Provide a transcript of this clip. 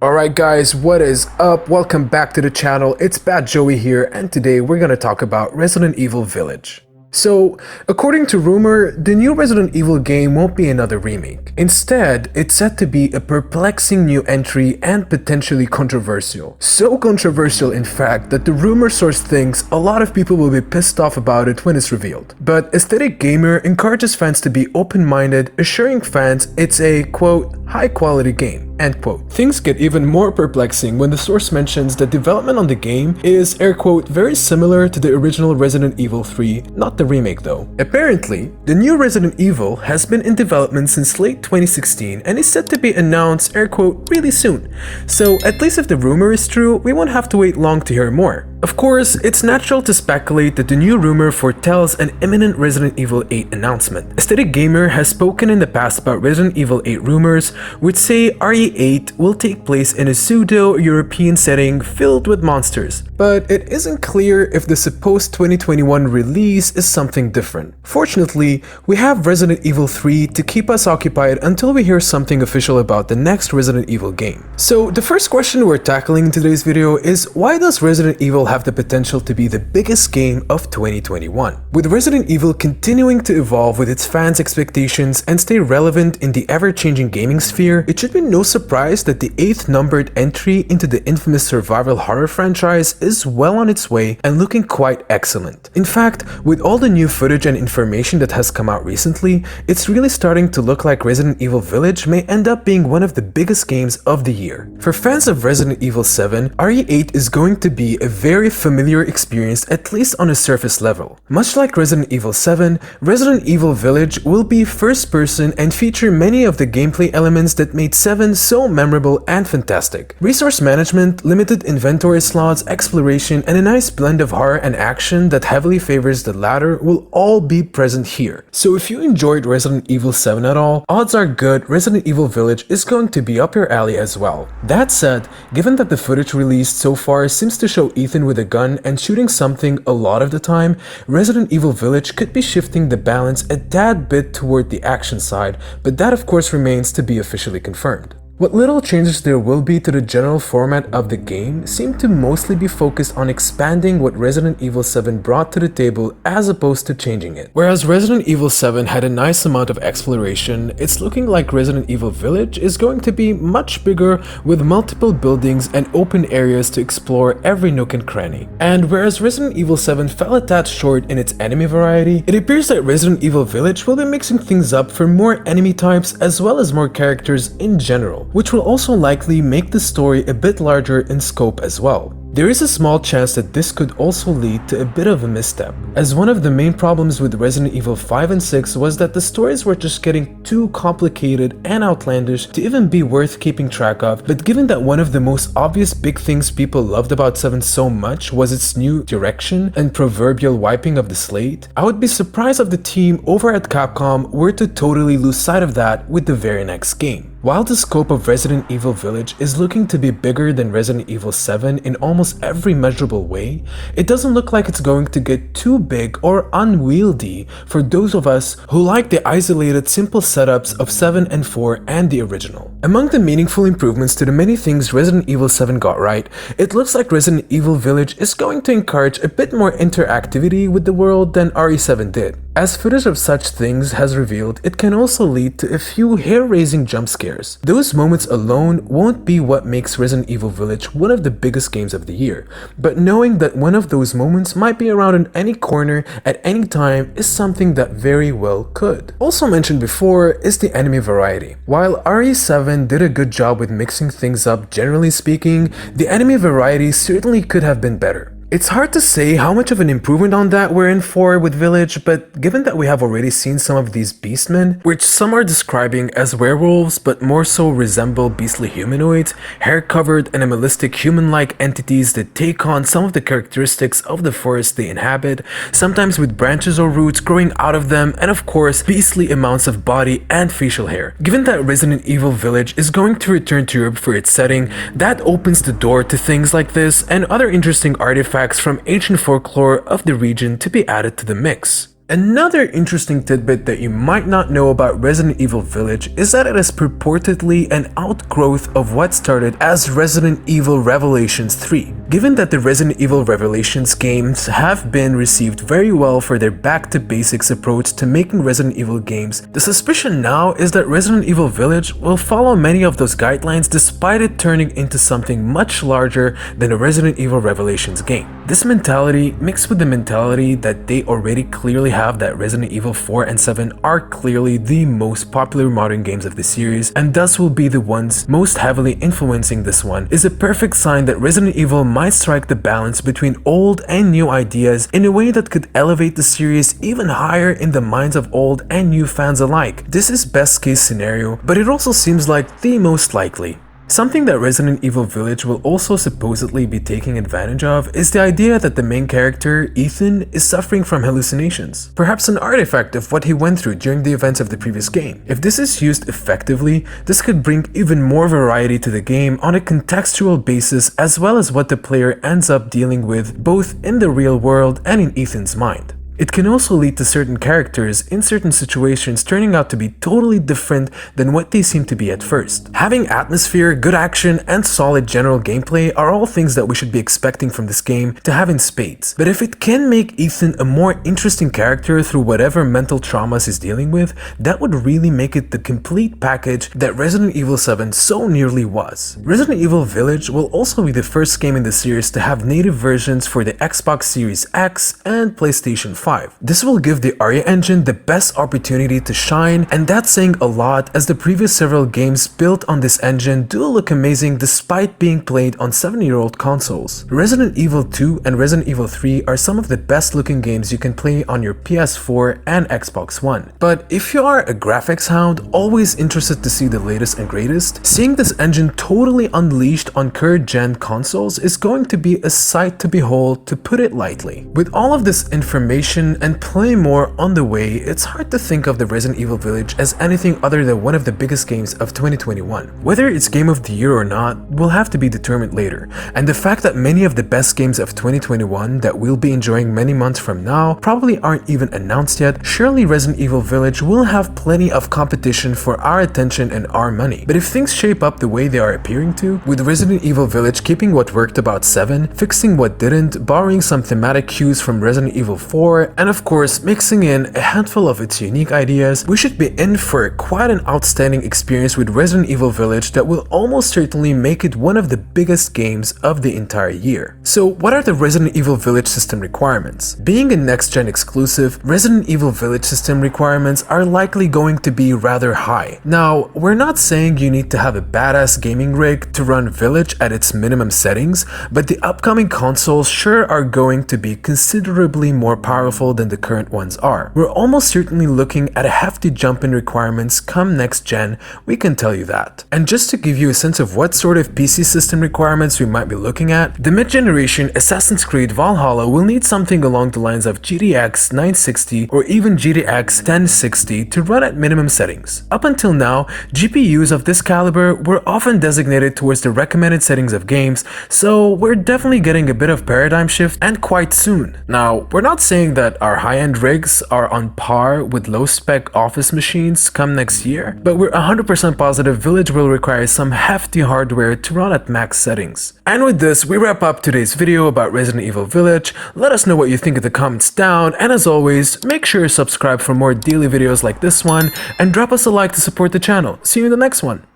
Alright guys, what is up? Welcome back to the channel. It's Bad Joey here, and today we're gonna talk about Resident Evil Village. So, according to rumor, the new Resident Evil game won't be another remake. Instead, it's set to be a perplexing new entry and potentially controversial. So controversial in fact that the rumor source thinks a lot of people will be pissed off about it when it's revealed. But Aesthetic Gamer encourages fans to be open-minded, assuring fans it's a, quote, high-quality game, end quote. Things get even more perplexing when the source mentions that development on the game is, air quote, very similar to the original Resident Evil 3, not the remake though. Apparently, the new Resident Evil has been in development since late 2016 and is set to be announced, air quote, really soon. So at least if the rumor is true, we won't have to wait long to hear more. Of course, it's natural to speculate that the new rumor foretells an imminent Resident Evil 8 announcement. Aesthetic Gamer has spoken in the past about Resident Evil 8 rumors, which say RE8 will take place in a pseudo-European setting filled with monsters. But it isn't clear if the supposed 2021 release is something different. Fortunately, we have Resident Evil 3 to keep us occupied until we hear something official about the next Resident Evil game. So the first question we're tackling in today's video is, why does Resident Evil have the potential to be the biggest game of 2021? With Resident Evil continuing to evolve with its fans' expectations and stay relevant in the ever-changing gaming sphere, it should be no surprise that the 8th numbered entry into the infamous survival horror franchise is well on its way and looking quite excellent. In fact, with all the new footage and information that has come out recently, it's really starting to look like Resident Evil Village may end up being one of the biggest games of the year. For fans of Resident Evil 7, RE8 is going to be a very familiar experience, at least on a surface level. Much like Resident Evil 7, Resident Evil Village will be first person and feature many of the gameplay elements that made 7 so memorable and fantastic. Resource management, limited inventory slots, exploration, and a nice blend of horror and action that heavily favors the latter will all be present here. So if you enjoyed Resident Evil 7 at all, odds are good Resident Evil Village is going to be up your alley as well. That said, given that the footage released so far seems to show Ethan with a gun and shooting something a lot of the time, Resident Evil Village could be shifting the balance a tad bit toward the action side, but that of course remains to be officially confirmed. What little changes there will be to the general format of the game seem to mostly be focused on expanding what Resident Evil 7 brought to the table as opposed to changing it. Whereas Resident Evil 7 had a nice amount of exploration, it's looking like Resident Evil Village is going to be much bigger with multiple buildings and open areas to explore every nook and cranny. And whereas Resident Evil 7 fell a tad short in its enemy variety, it appears that Resident Evil Village will be mixing things up for more enemy types as well as more characters in general, which will also likely make the story a bit larger in scope as well. There is a small chance that this could also lead to a bit of a misstep, as one of the main problems with Resident Evil 5 and 6 was that the stories were just getting too complicated and outlandish to even be worth keeping track of. But given that one of the most obvious big things people loved about 7 so much was its new direction and proverbial wiping of the slate, I would be surprised if the team over at Capcom were to totally lose sight of that with the very next game. While the scope of Resident Evil Village is looking to be bigger than Resident Evil 7 in almost every measurable way, it doesn't look like it's going to get too big or unwieldy for those of us who like the isolated, simple setups of 7 and 4 and the original. Among the meaningful improvements to the many things Resident Evil 7 got right, it looks like Resident Evil Village is going to encourage a bit more interactivity with the world than RE7 did. As footage of such things has revealed, it can also lead to a few hair-raising jump scares. Those moments alone won't be what makes Resident Evil Village one of the biggest games of the year, but knowing that one of those moments might be around in any corner at any time is something that very well could. Also mentioned before is the enemy variety. While RE7 did a good job with mixing things up generally speaking, the enemy variety certainly could have been better. It's hard to say how much of an improvement on that we're in for with Village, but given that we have already seen some of these beastmen, which some are describing as werewolves but more so resemble beastly humanoids, hair-covered animalistic human-like entities that take on some of the characteristics of the forest they inhabit, sometimes with branches or roots growing out of them, and of course beastly amounts of body and facial hair. Given that Resident Evil Village is going to return to Europe for its setting, that opens the door to things like this and other interesting artifacts from ancient folklore of the region to be added to the mix. Another interesting tidbit that you might not know about Resident Evil Village is that it is purportedly an outgrowth of what started as Resident Evil Revelations 3. Given that the Resident Evil Revelations games have been received very well for their back-to-basics approach to making Resident Evil games, the suspicion now is that Resident Evil Village will follow many of those guidelines despite it turning into something much larger than a Resident Evil Revelations game. This mentality, mixed with the mentality that they already clearly have that Resident Evil 4 and 7 are clearly the most popular modern games of the series and thus will be the ones most heavily influencing this one, is a perfect sign that Resident Evil might strike the balance between old and new ideas in a way that could elevate the series even higher in the minds of old and new fans alike. This is best case scenario, but it also seems like the most likely. Something that Resident Evil Village will also supposedly be taking advantage of is the idea that the main character, Ethan, is suffering from hallucinations, perhaps an artifact of what he went through during the events of the previous game. If this is used effectively, this could bring even more variety to the game on a contextual basis as well as what the player ends up dealing with both in the real world and in Ethan's mind. It can also lead to certain characters in certain situations turning out to be totally different than what they seem to be at first. Having atmosphere, good action, and solid general gameplay are all things that we should be expecting from this game to have in spades. But if it can make Ethan a more interesting character through whatever mental traumas he's dealing with, that would really make it the complete package that Resident Evil 7 so nearly was. Resident Evil Village will also be the first game in the series to have native versions for the Xbox Series X and PlayStation 5. This will give the Aria engine the best opportunity to shine, and that's saying a lot as the previous several games built on this engine do look amazing despite being played on 7-year-old consoles. Resident Evil 2 and Resident Evil 3 are some of the best looking games you can play on your PS4 and Xbox One. But if you are a graphics hound, always interested to see the latest and greatest, seeing this engine totally unleashed on current gen consoles is going to be a sight to behold, to put it lightly. With all of this information and plenty more on the way, it's hard to think of the Resident Evil Village as anything other than one of the biggest games of 2021. Whether it's Game of the Year or not will have to be determined later, and the fact that many of the best games of 2021 that we'll be enjoying many months from now probably aren't even announced yet, surely Resident Evil Village will have plenty of competition for our attention and our money. But if things shape up the way they are appearing to, with Resident Evil Village keeping what worked about 7, fixing what didn't, borrowing some thematic cues from Resident Evil 4, and of course mixing in a handful of its unique ideas, we should be in for quite an outstanding experience with Resident Evil Village that will almost certainly make it one of the biggest games of the entire year. So what are the Resident Evil Village system requirements? Being a next-gen exclusive, Resident Evil Village system requirements are likely going to be rather high. Now, we're not saying you need to have a badass gaming rig to run Village at its minimum settings, but the upcoming consoles sure are going to be considerably more powerful than the current ones are. We're almost certainly looking at a hefty jump in requirements come next gen, we can tell you that. And just to give you a sense of what sort of PC system requirements we might be looking at, the mid-generation Assassin's Creed Valhalla will need something along the lines of GTX 960 or even GTX 1060 to run at minimum settings. Up until now, GPUs of this caliber were often designated towards the recommended settings of games, so we're definitely getting a bit of paradigm shift and quite soon. Now, we're not saying that our high-end rigs are on par with low-spec office machines come next year, but we're 100% positive Village will require some hefty hardware to run at max settings. And with this, we wrap up today's video about Resident Evil Village. Let us know what you think in the comments down, and as always, make sure you subscribe for more daily videos like this one, and drop us a like to support the channel. See you in the next one!